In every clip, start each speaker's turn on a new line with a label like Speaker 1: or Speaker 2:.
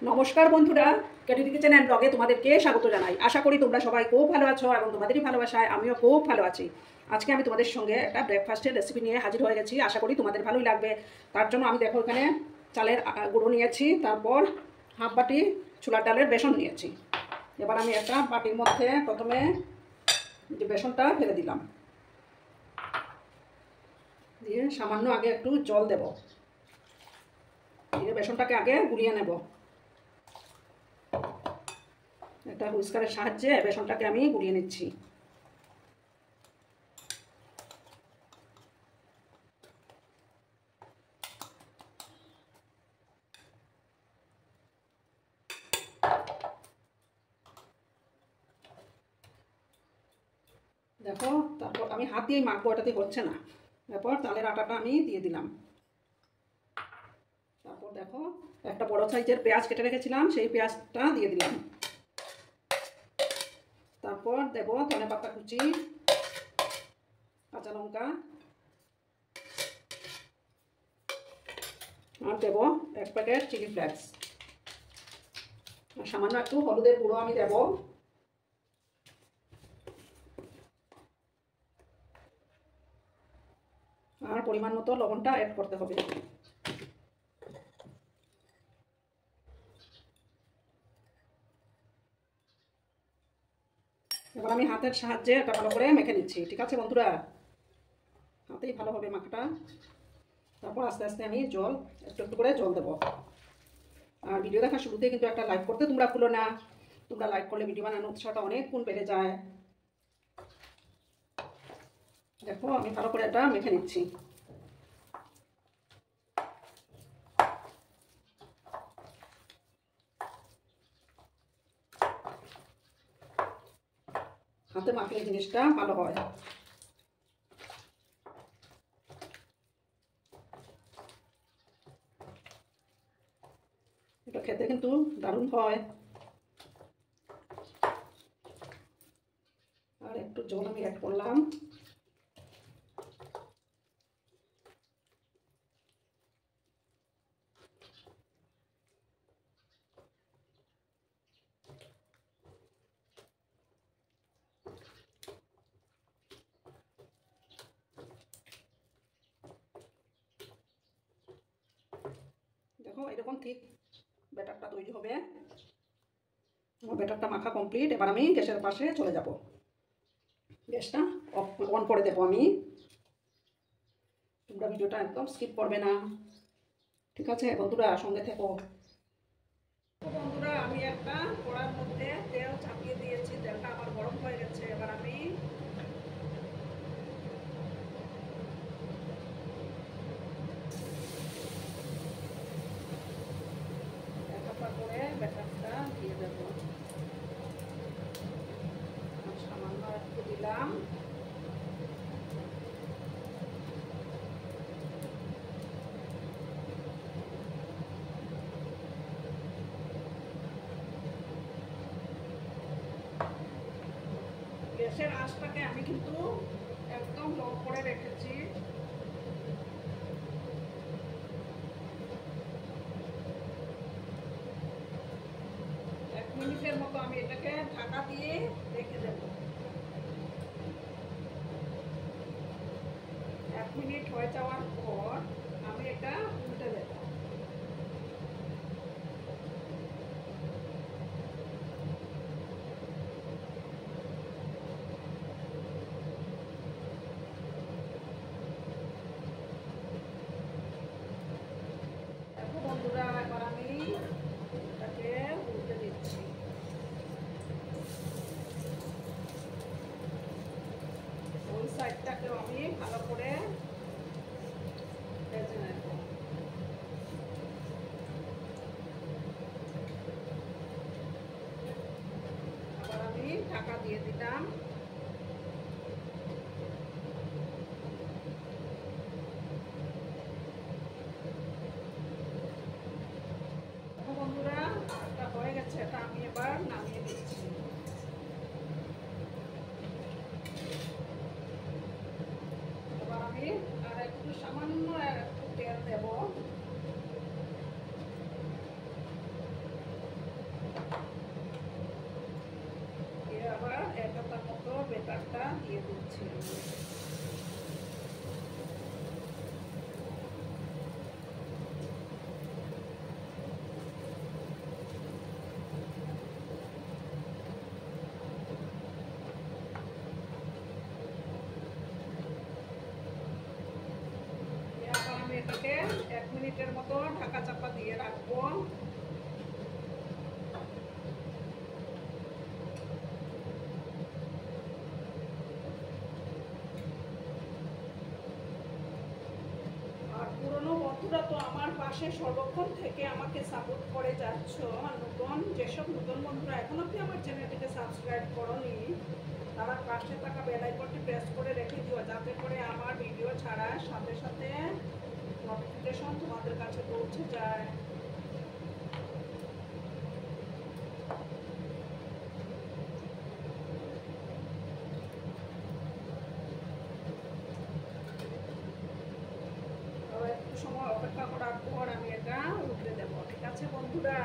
Speaker 1: নমস্কার বন্ধুরা, ক্যাডি kitchen and ব্লগে তোমাদেরকে স্বাগত জানাই। আশা করি তোমরা সবাই খুব ভালো আছো এবং তোমাদেরই ভালোবাসায় আমিও খুব ভালো আছি। আজকে আমি তোমাদের সঙ্গে একটা ব্রেকফাস্টের রেসিপি নিয়ে হাজির হয়ে গেছি। আশা করি তোমাদের ভালোই লাগবে। তার জন্য আমি দেখো এখানে চালের গুঁড়ো নিয়েছি, তারপর হাফ বাটি ছোলার ডালের বেসন নিয়েছি। এবার আমি একটা বাটির মধ্যে প্রথমে যে বেসনটা ফেলে দিলাম, দিয়ে সামান্য আগে একটু জল দেব, দিয়ে বেসনটাকে আগে গুলিয়ে নেব। একটা হুইস্কারের সাহায্যে বেসনটাকে আমি গুলিয়ে নিচ্ছি। দেখো, তারপর আমি হাত দিয়ে মাখবো, এটাতে হচ্ছে না। তারপর চালের আটাটা আমি দিয়ে দিলাম। তারপর দেখো, একটা বড় সাইজের পেঁয়াজ কেটে রেখেছিলাম, সেই পেঁয়াজটা দিয়ে দিলাম। তারপর দেবো ধনে পাতা কুচি, কাঁচা লঙ্কা, আর দেবো 1 প্যাকেট চিলি ফ্লেক্স, আর সামান্য একটু হলুদের গুঁড়ো আমি দেবো। আর পরিমাণ মতো লবণটা অ্যাড করতে হবে। এবার আমি হাতের সাহায্যে এটা ভালো করে মেখে নিচ্ছি। ঠিক আছে বন্ধুরা, হাতেই ভালো হবে মাখাটা। তারপর আস্তে আস্তে আমি জল একটু একটু করে জল দেবো। আর ভিডিও দেখার শুরুতে কিন্তু একটা লাইক করতে তোমরা ভুলো না। তোমরা লাইক করলে ভিডিও বানানোর উৎসাহটা অনেক গুণ বেড়ে যায়। দেখো, আমি ভালো করে এটা মেখে নিচ্ছি। হাতে মাখলে জিনিসটা ভালো হয়। এটা খেতে কিন্তু দারুণ হয়। আর একটু জল আমি অ্যাড করলাম। দেখো, এরকম ঠিক ব্যাটারটা তৈরি হবে। আমার ব্যাটারটা মাখা কমপ্লিট। এবার আমি গ্যাসের পাশে চলে যাব। গ্যাসটা অন করে দেবো আমি। তোমরা ভিডিওটা একদম স্কিপ করবে না, ঠিক আছে বন্ধুরা? সঙ্গে থেকো। বন্ধুরা, আমি একটা কড়ার মধ্যে তেল চাপিয়ে দিয়েছি। তেলটা আমার গরম হয়ে গেছে। এবার আমি একটা করে ব্যাটারটা দিয়ে দেবো। সামান্য একটু দিলাম। গ্যাসের আঁচটাকে আমি কিন্তু একদম লো করে রেখেছি। এক মিনিটের মতো আমি এটাকে ঢাকা দিয়ে রেখে দেব। 1 মিনিট হয়ে যাওয়ার পর আমি এটা উল্টে দেব। দেখো বন্ধুরা, এবার আমি এটাকে উল্টে দিচ্ছি। ওই সাইডটাকেও আমি ভালো করে ভেজে নেব। আবার আমি ঢাকা দিয়ে দিলাম। বন্ধুরা, এটা হয়ে গেছে। এটা আমি এবার নামিয়ে দিচ্ছি। এবার আমি আর একটু সামান্য একটু তেল দেব। দিচ্ছি। আমি এটাকে 1 মিনিটের মতো ঢাকা চাপা দিয়ে রাখবো। আর পুরনো বন্ধুরা তো আমার পাশে সর্বক্ষণ থেকে আমাকে সাপোর্ট করে যাচ্ছ। যেসব নতুন বন্ধুরা এখন অব্দি আমার চ্যানেলটিকে সাবস্ক্রাইব করোনি, তারা পাশে থাকা বেল আইকনটি প্রেস করে রেখে দিও, যাতে করে আমার ভিডিও ছাড়ার সাথে সাথে নোটিফিকেশন তোমাদের কাছে পৌঁছে যায়। একটু সময় অপেক্ষা করার পর আমি এটা উঠে দেব। ঠিক আছে বন্ধুরা,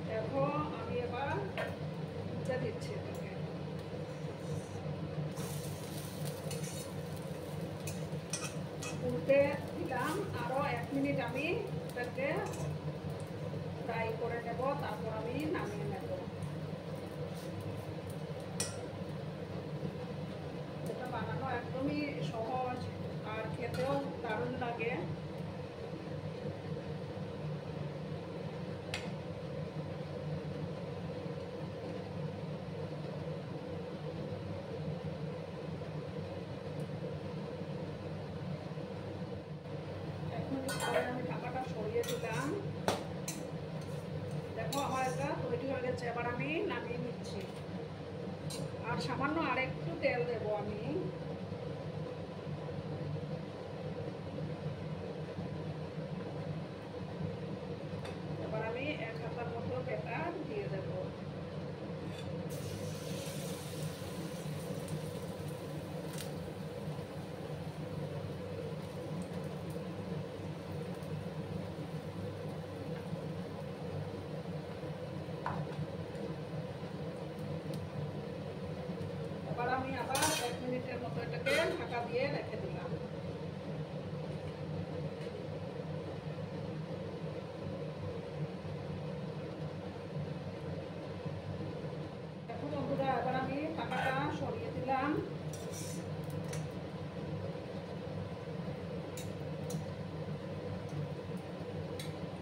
Speaker 1: দেখো আমি এবার উঠে দিচ্ছি এটাকে। উল্টে দিলাম, আরো 1 মিনিট আমি এটাকে ফ্রাই করে নেব, তারপর আমি নামিয়ে নেব। এটা বানানো একদমই সহজ আর খেতেও দারুণ লাগে। আমি ঢাকাটা সরিয়ে দিলাম। দেখো আমার এটা তৈরি হয়ে গেছে, এবার আমি নামিয়ে নিচ্ছি। আর সামান্য আরেকটু তেল দেব আমি। এবার আমি 1 হাতার মতো ব্যাটার দিয়ে দেব। এবার আমি আবার 1 মিনিটের মতো এটাকে ঢাকা দিয়ে রেখে দিলাম। দেখো বন্ধুরা, এবার আমি ঢাকাটা সরিয়ে দিলাম।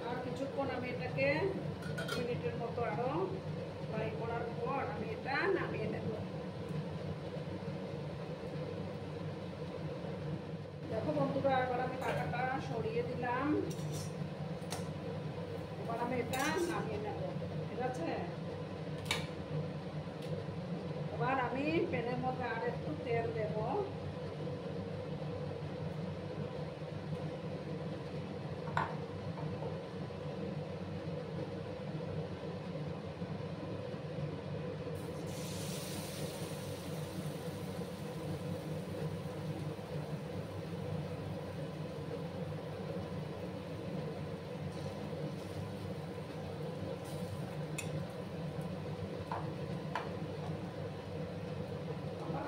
Speaker 1: আর কিছুক্ষণ আমি এটাকে 1 মিনিটের মতো আরো ফ্রাই করার পর আমি এটা নামিয়ে নেব। দেখো বন্ধুরা, এবার আমি ঢাকাটা সরিয়ে দিলাম। এবার আমি এটা নামিয়ে নেব। ঠিক আছে, এবার আমি প্যানের মধ্যে আর একটু তেল দেব।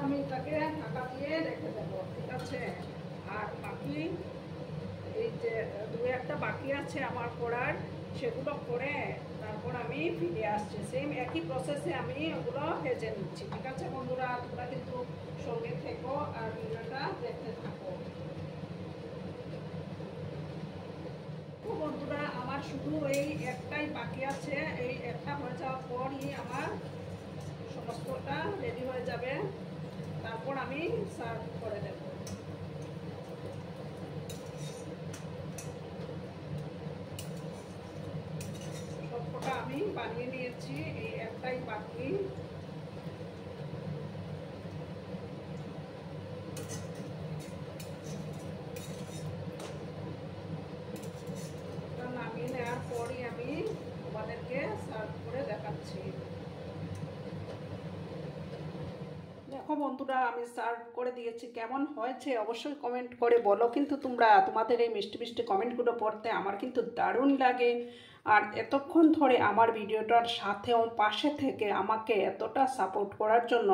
Speaker 1: আমি এটাকে ঢাকা দিয়ে রেখে দেব। ঠিক আছে, আর বাকি এই যে 2-1টা বাকি আছে আমার করার, সেগুলো করে তারপর আমি ফিরে আসছি। সেম একই প্রসেসে আমি ওগুলো ভেজে নিচ্ছি। ঠিক আছে বন্ধুরা, তোমরা কিন্তু সঙ্গে থেকো আর ভিডিওটা দেখতে থাকো। বন্ধুরা, আমার শুধু এই একটাই বাকি আছে। এই একটা হয়ে যাওয়ার পরই আমার সমস্তটা রেডি হয়ে যাবে। তারপর আমি সার্ভ করে দেব। সবকটা আমি বানিয়ে নিয়েছি, এই একটাই বাকি। নামিয়ে নেওয়ার পরই আমি তোমাদেরকে সার্ভ করে দেখাচ্ছি। দেখো বন্ধুরা, আমি সার্ভ করে দিয়েছি, কেমন হয়েছে অবশ্যই কমেন্ট করে বলো। কিন্তু তোমরা তোমাদের এই মিষ্টি মিষ্টি কমেন্টগুলো পড়তে আমার কিন্তু দারুণ লাগে। আর এতক্ষণ ধরে আমার ভিডিওটার সাথেও পাশে থেকে আমাকে এতটা সাপোর্ট করার জন্য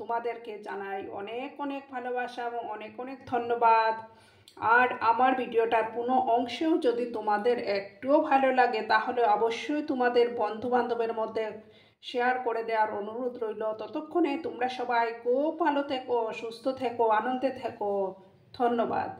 Speaker 1: তোমাদেরকে জানাই অনেক অনেক ভালোবাসা এবং অনেক অনেক ধন্যবাদ। আর আমার ভিডিওটার কোনো অংশেও যদি তোমাদের একটুও ভালো লাগে তাহলে অবশ্যই তোমাদের বন্ধু বান্ধবের মধ্যে শেয়ার করে দেওয়ার অনুরোধ রইল। ততক্ষণে তোমরা সবাই খুব ভালো থেকো, সুস্থ থেকো, আনন্দে থেকো। ধন্যবাদ।